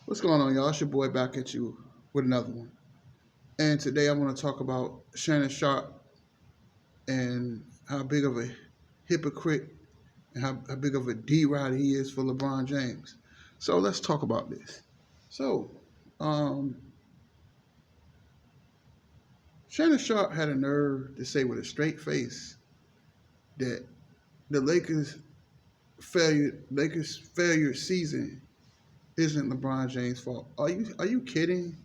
What's going on, y'all? It's your boy back at you with another one. And today I want to talk about Shannon Sharpe and how big of a hypocrite and how big of a D-Rod he is for LeBron James. So let's talk about this. So, um, Shannon Sharpe had a nerve to say with a straight face that the Lakers failure season isn't LeBron James' fault. Are you kidding?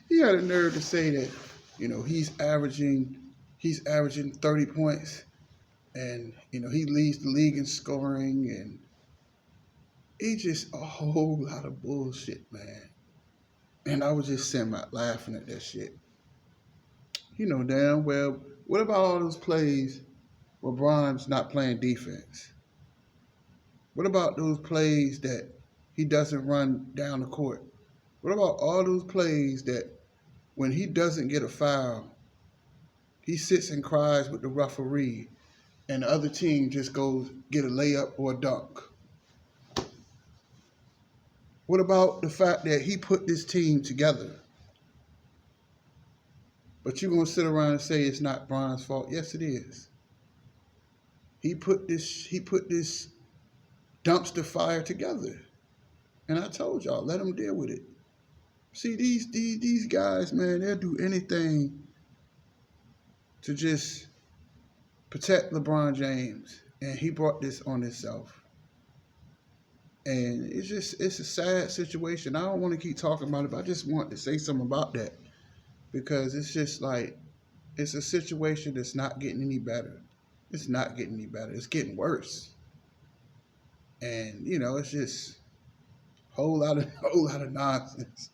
He had a nerve to say that, he's averaging 30 points and he leads the league in scoring, and he just a whole lot of bullshit, man. And I was just sitting out laughing at that shit. You know damn well, what about all those plays where Bron's not playing defense? What about those plays that he doesn't run down the court? What about all those plays that when he doesn't get a foul, he sits and cries with the referee and the other team just goes get a layup or a dunk? What about the fact that he put this team together? But you're gonna sit around and say it's not Bron's fault. Yes, it is. He put this dumpster fire together. And I told y'all, let him deal with it. See, these guys, man, they'll do anything to just protect LeBron James. And he brought this on himself. And it's a sad situation. I don't want to keep talking about it, but I just want to say something about that. Because it's just like it's a situation that's not getting any better. It's not getting any better. It's getting worse. And it's just whole lot of nonsense.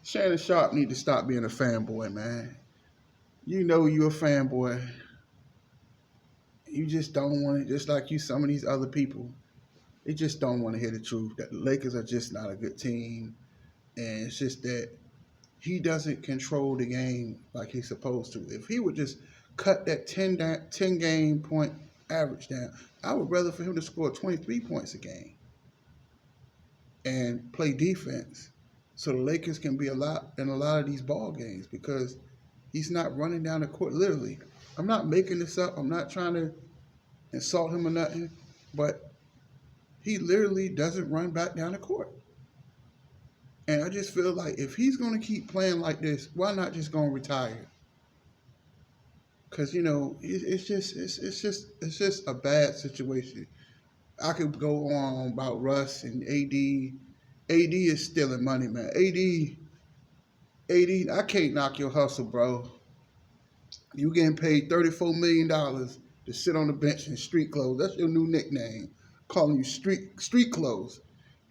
Shannon Sharpe need to stop being a fanboy, man. You know you're a fanboy. You just don't want it, just like some of these other people. They just don't want to hear the truth that the Lakers are just not a good team. And it's just that he doesn't control the game like he's supposed to. If he would just cut that 10 game point average down, I would rather for him to score 23 points a game and play defense so the Lakers can be a lot of these ball games, because he's not running down the court literally. I'm not making this up. I'm not trying to insult him or nothing, but he literally doesn't run back down the court. And I just feel like if he's going to keep playing like this, why not just go and retire? Because it's just a bad situation. I could go on about Russ and AD. AD is stealing money, man. AD, I can't knock your hustle, bro. You getting paid $34 million to sit on the bench in street clothes. That's your new nickname. Calling you street clothes.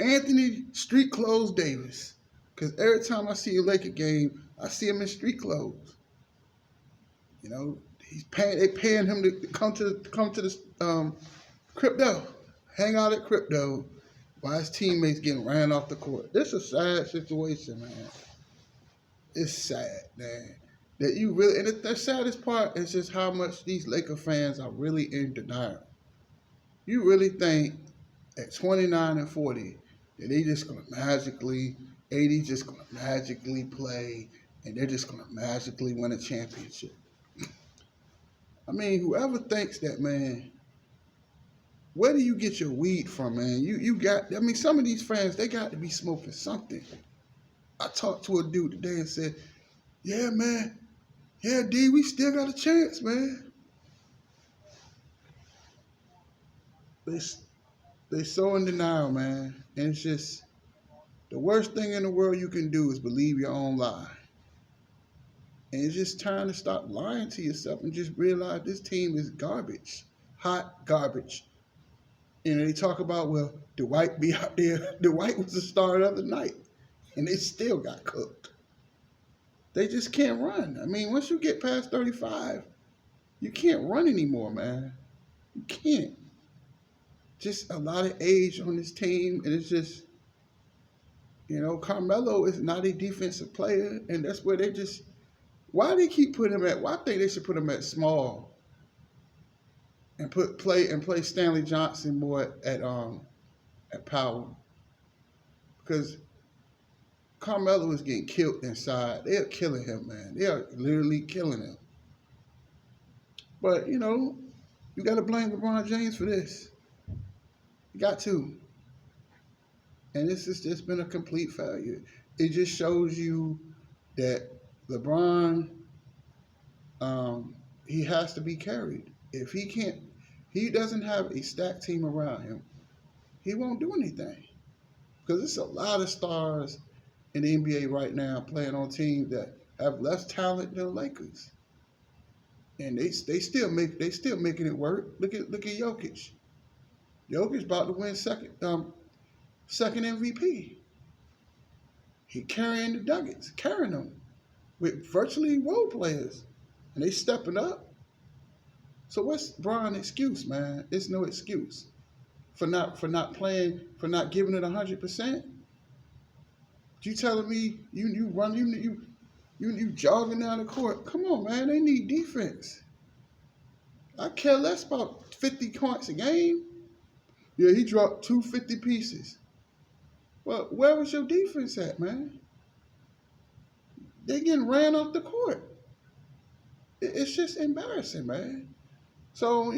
Anthony Street Clothes Davis. Because every time I see a Laker game, I see him in street clothes. They paying him to come to the crypto, hang out at crypto, while his teammates getting ran off the court. It's a sad situation, man. It's sad, man. That you really, and the saddest part is just how much these Laker fans are really in denial. You really think at 29 and 40 that they just gonna magically, AD just gonna magically play, and they're just gonna magically win a championship? I mean, whoever thinks that, man, where do you get your weed from, man? Some of these fans, they got to be smoking something. I talked to a dude today and said, yeah, man, yeah, D, we still got a chance, man. They so in denial, man. And it's just, the worst thing in the world you can do is believe your own lie. And it's just time to stop lying to yourself and just realize this team is garbage. Hot garbage. They talk about, well, Dwight be out there. Dwight was the star the other night. And they still got cooked. They just can't run. I mean, once you get past 35, you can't run anymore, man. You can't. Just a lot of age on this team. And it's just, Carmelo is not a defensive player. And that's where why do they keep putting him at? Well, I think they should put him at small. and play Stanley Johnson more at power, because Carmelo is getting killed inside. They are killing him, man. They are literally killing him. But you got to blame LeBron James for this. You got to. And this has just been a complete failure. It just shows you that LeBron, he has to be carried. If he doesn't have a stacked team around him, he won't do anything. Because there's a lot of stars in the NBA right now playing on teams that have less talent than the Lakers, and they still making it work. Look at Jokic. Jokic about to win second MVP. He carrying the Nuggets, carrying them with virtually role players, and they stepping up. So what's Bron's excuse, man? It's no excuse for not playing, for not giving it 100%. You telling me you jogging down the court? Come on, man. They need defense. I care less about 50 points a game. Yeah, he dropped 250 pieces. Well, where was your defense at, man? They getting ran off the court. It's just embarrassing, man. So,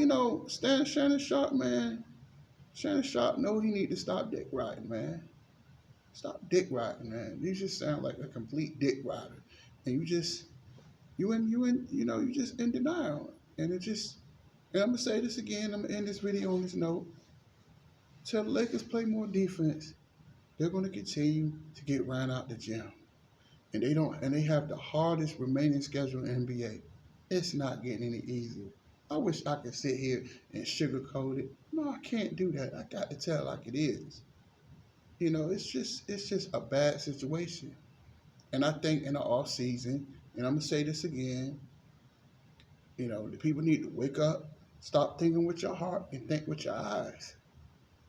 Shannon Sharpe, man. Shannon Sharpe know he need to stop dick riding, man. Stop dick riding, man. You just sound like a complete dick rider. And you just in denial. And I'm gonna say this again, I'm gonna end this video on this note. Till the Lakers play more defense, they're gonna continue to get ran out the gym. And they have the hardest remaining schedule in the NBA. It's not getting any easier. I wish I could sit here and sugarcoat it. No, I can't do that. I got to tell it like it is. It's just a bad situation. And I think in the off season, and I'm gonna say this again, the people need to wake up, stop thinking with your heart and think with your eyes.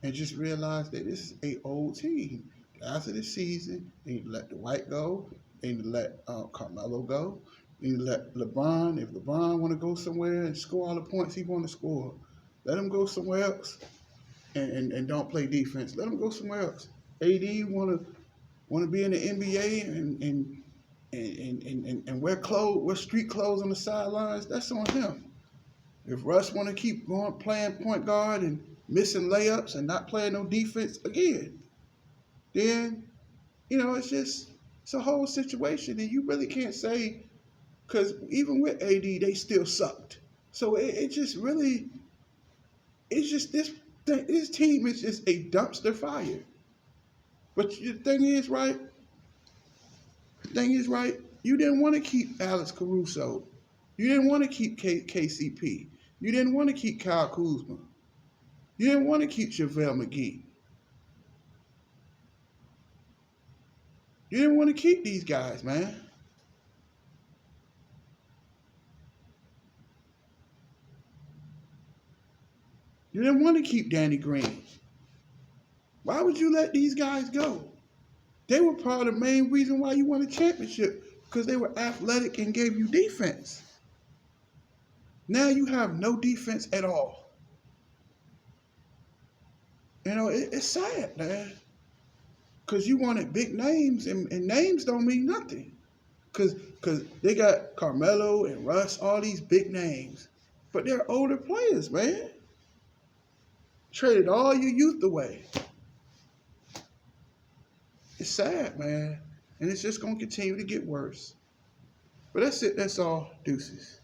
And just realize that this is an old team. After the season, they need to let Dwight go, they need to let Carmelo go, they need to let LeBron, if LeBron want to go somewhere and score all the points he want to score, let him go somewhere else and don't play defense. Let him go somewhere else. AD want to be in the NBA and wear street clothes on the sidelines. That's on him. If Russ want to keep going playing point guard and missing layups and not playing no defense again, then it's a whole situation, and you really can't say, because even with AD they still sucked. So this team is just a dumpster fire. But the thing is, right? You didn't want to keep Alex Caruso. You didn't want to keep KCP. You didn't want to keep Kyle Kuzma. You didn't want to keep JaVale McGee. You didn't want to keep these guys, man. You didn't want to keep Danny Green. Why would you let these guys go? They were part of the main reason why you won a championship, because they were athletic and gave you defense. Now you have no defense at all. It's sad, man. Because you wanted big names, and names don't mean nothing. Because they got Carmelo and Russ, all these big names. But they're older players, man. Traded all your youth away. It's sad, man. And it's just going to continue to get worse. But that's it. That's all. Deuces.